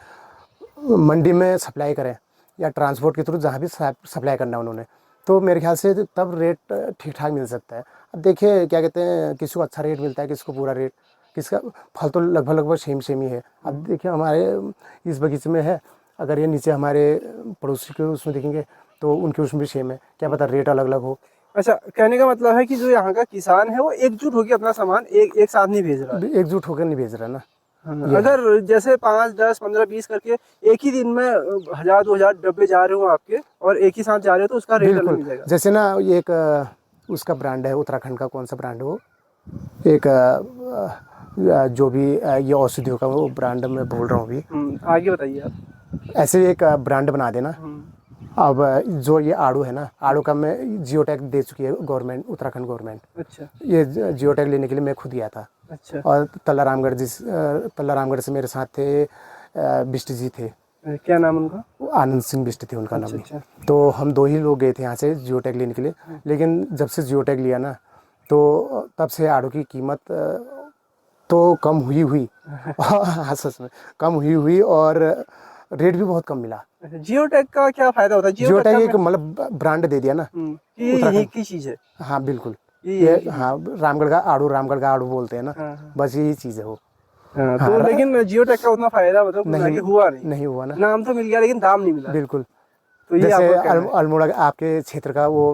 मंडी में सप्लाई करें या ट्रांसपोर्ट के थ्रू जहाँ भी सप्लाई करना उन्होंने, तो मेरे ख्याल से तब रेट ठीक ठाक मिल सकता है। अब देखिए क्या कहते हैं, किसी को अच्छा रेट मिलता है, किसी को पूरा रेट, किसका फल तो लगभग सेम ही है। अब देखिए हमारे इस बगीचे में है, अगर ये नीचे हमारे पड़ोसी के उसमें देखेंगे तो उनके उसमें भी सेम है, क्या पता रेट अलग अलग हो। अच्छा, कहने का मतलब है कि जो यहाँ का किसान है वो एकजुट होकर अपना सामान एक साथ नहीं भेज रहा है? एकजुट होकर नहीं भेज रहा ना। अगर जैसे 5, 10, 15, 20 करके एक ही दिन में 1000-2000 डब्बे जा रहे हो आपके और एक ही साथ जा रहे हो, तो उसका रेट अलग मिल जाएगा? जैसे ना ये एक उसका ब्रांड है, उत्तराखंड का कौन सा ब्रांड है वो, एक जो भी ये औषधियों का वो ब्रांड मैं बोल रहा हूँ अभी। आगे बताइए आप। ऐसे एक ब्रांड बना देना। अब जो ये आड़ू है ना, आड़ू का मैं जियोटैग दे चुकी है गवर्नमेंट, उत्तराखंड गवर्नमेंट। अच्छा। ये जियोटैग लेने के लिए मैं खुद गया था। अच्छा। और तल्ला रामगढ़ से मेरे साथ थे बिष्ट जी थे। क्या नाम उनका? आनंद सिंह बिष्ट थे उनका नाम। अच्छा। तो हम 2 ही लोग गए थे यहाँ से जियोटैग लेने के लिए, लेकिन जब से जियोटैग लिया ना, तो तब से आड़ू की कीमत तो कम हुई हाँ सच में कम हुई और रेट भी बहुत कम मिला। जियो टैग का क्या फायदा होता है? जियो टैग एक का मतलब ब्रांड दे दिया ना। ये यही की चीज है। हाँ बिल्कुल, ये ये हाँ रामगढ़ का आड़ू बोलते हैं ना, हाँ, हाँ। बस यही चीज़ है वो। हाँ, तो हाँ, लेकिन जियो टैग का उतना फायदा मतलब कुल मिला के हुआ नहीं। नहीं हुआ ना, नाम तो मिल गया लेकिन दाम नहीं मिला। बिल्कुल। तो ये जैसे आपका कहना है। अल्मोड़ा आपके क्षेत्र का वो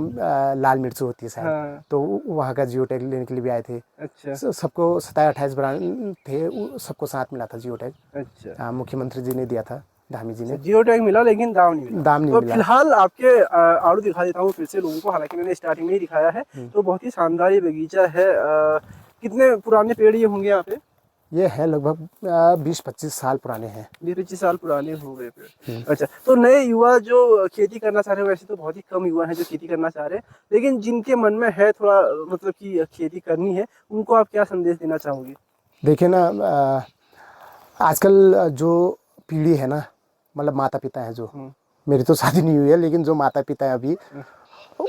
लाल मिर्च होती है शायद, हाँ, तो वहाँ का जियो टैग लेने के लिए भी आए थे। अच्छा सबको 27-28 ब्रांड थे, सबको साथ मिला था जियो टैग। अच्छा। हाँ, मुख्यमंत्री जी ने दिया था, धामी जी ने। जियो टैग मिला लेकिन दाम नहीं मिला। दाम नहीं तो मिला। फिलहाल आपके आड़ू दिखा देता हूँ फिर से लोगों को, हालांकि मैंने स्टार्टिंग में ही दिखाया है। तो बहुत ही शानदार ये बगीचा है। कितने पुराने पेड़ ये होंगे यहाँ पे? ये है लगभग 20-25 साल पुराने हैं। 20-25 साल पुराने हो गए पेड़। अच्छा, तो नए युवा जो खेती करना चाह रहे हैं, वैसे तो बहुत ही कम युवा हैं जो खेती करना चाह रहे हैं, लेकिन जिनके मन में है थोड़ा मतलब कि खेती करनी है, उनको आप क्या संदेश देना चाहोगे? देखिए ना, आजकल जो पीढ़ी है ना, मतलब माता पिता है जो, मेरी तो शादी नहीं हुई है, लेकिन जो माता पिता है अभी,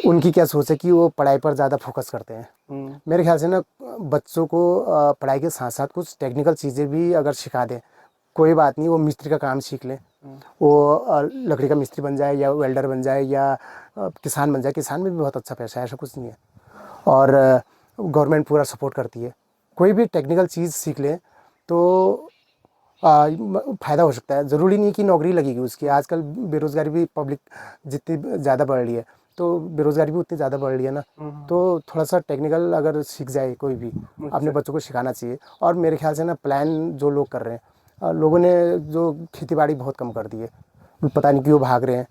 उनकी क्या सोच है कि वो पढ़ाई पर ज़्यादा फोकस करते हैं। मेरे ख्याल से ना बच्चों को पढ़ाई के साथ साथ कुछ टेक्निकल चीज़ें भी अगर सिखा दें, कोई बात नहीं, वो मिस्त्री का काम सीख लें, वो लकड़ी का मिस्त्री बन जाए या वेल्डर बन जाए या किसान बन जाए। किसान में भी बहुत अच्छा पैसा है, ऐसा कुछ नहीं है, और गवर्नमेंट पूरा सपोर्ट करती है। कोई भी टेक्निकल चीज़ सीख लें तो फ़ायदा हो सकता है। ज़रूरी नहीं कि नौकरी लगेगी उसकी। आजकल बेरोज़गारी भी पब्लिक जितनी ज़्यादा बढ़ रही है, तो बेरोज़गारी भी उतनी ज़्यादा बढ़ रही है ना, तो थोड़ा सा टेक्निकल अगर सीख जाए कोई भी, अपने बच्चों को सिखाना चाहिए। और मेरे ख्याल से ना प्लान जो लोग कर रहे हैं, लोगों ने जो खेती बाड़ी बहुत कम कर दी है, पता नहीं क्यों भाग रहे हैं।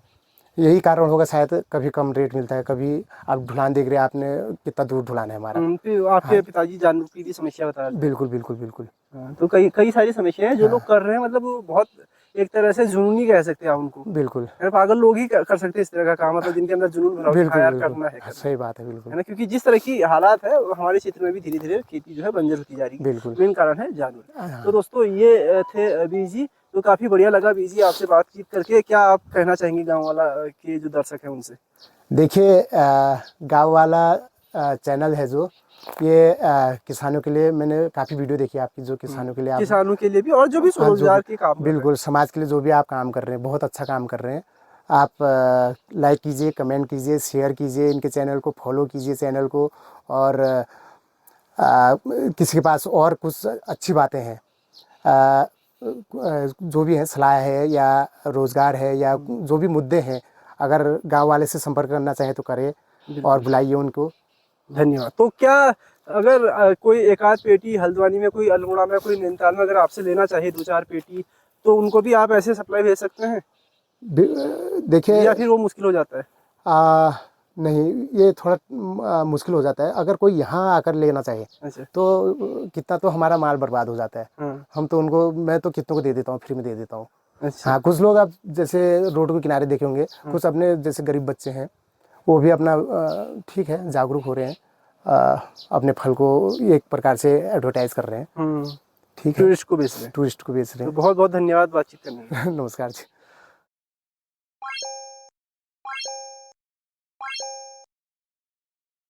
यही कारण होगा शायद, कभी कम रेट मिलता है, कभी आप ढुलान देख रहे हैं, आपने कितना दूर ढुलान है हमारा। फिर आपके पिताजी जानवर की समस्या बता रहे थे। बिल्कुल बिल्कुल बिल्कुल। हाँ, तो कई कई सारी समस्याएं हैं जो लोग कर रहे हैं, मतलब वो बहुत एक तरह से जुनूनी कह सकते हैं आप उनको। बिल्कुल यार पागल लोग ही कर सकते हैं इस तरह का काम, मतलब जिनके अंदर जुनून भरा हो कि हाँ बिल्कुल यार बिल्कुल, करना है सही बात है, है बिल्कुल ना, क्योंकि जिस तरह की हालात है हमारे क्षेत्र में भी धीरे धीरे खेती जो है बंजर होती जा रही है। बिल्कुल। मेन कारण है जानवर। हाँ। तो दोस्तों ये थे बीजी, तो काफी बढ़िया लगा बीजी आपसे बातचीत करके। क्या आप कहना चाहेंगे गाँव वाला के जो दर्शक है उनसे? देखिए, गांव वाला चैनल है जो, ये किसानों के लिए, मैंने काफ़ी वीडियो देखी आपकी, जो किसानों के लिए आप, किसानों के लिए भी और जो भी हाँ, जो स्वरोजगार भी, के काम कर रहे हैं। बिल्कुल, समाज के लिए जो भी आप काम कर रहे हैं, बहुत अच्छा काम कर रहे हैं आप। लाइक कीजिए, कमेंट कीजिए, शेयर कीजिए, इनके चैनल को फॉलो कीजिए चैनल को। और किसी के पास और कुछ अच्छी बातें हैं, जो भी है, सलाह है या रोज़गार है या जो भी मुद्दे हैं, अगर गांव वाले से संपर्क करना चाहें तो करें, और बुलाइए उनको। धन्यवाद। तो क्या अगर कोई एक आध पेटी हल्द्वानी में, कोई अल्मोड़ा में, कोई नैनीताल में अगर आपसे लेना चाहे 2-4 पेटी, तो उनको भी आप ऐसे सप्लाई भेज सकते हैं देखिए, या फिर वो मुश्किल हो जाता है? नहीं, ये थोड़ा मुश्किल हो जाता है। अगर कोई यहाँ आकर लेना चाहे अच्छा। तो कितना तो हमारा माल बर्बाद हो जाता है। हाँ। हम तो उनको, मैं तो कितनों को दे देता हूँ, फ्री में दे देता हूँ। अच्छा। हाँ, कुछ लोग आप जैसे रोड के किनारे देखे होंगे, कुछ अपने जैसे गरीब बच्चे हैं, वो भी अपना ठीक है, जागरूक हो रहे हैं, अपने फल को एक प्रकार से एडवर्टाइज कर रहे हैं। ठीक है, टूरिस्ट को बेच रहे हैं। टूरिस्ट को बेच रहे तो बहुत बहुत धन्यवाद बातचीत करने के लिए। हैं। नमस्कार जी।